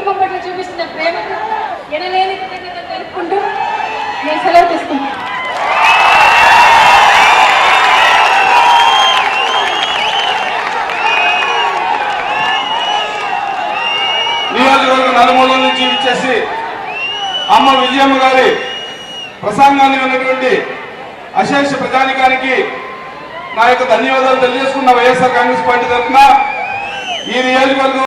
కుటుంబం పట్ల చూపిస్తున్న ప్రేమకు ఎనలేని కృతజ్ఞతలు తెలుపుకుంటూ నేను సెలవు తీసుకుంటాను. నియోజకవర్గ నలుమూలల నుంచి ఇచ్చేసి అమ్మ విజయమ్మ గారి ప్రసంగాన్ని ఉన్నటువంటి అశేష ప్రజానికానికి నా యొక్క ధన్యవాదాలు తెలియజేసుకున్న వైఎస్ఆర్ కాంగ్రెస్ పార్టీ తరఫున ఈ నియోజకవర్గం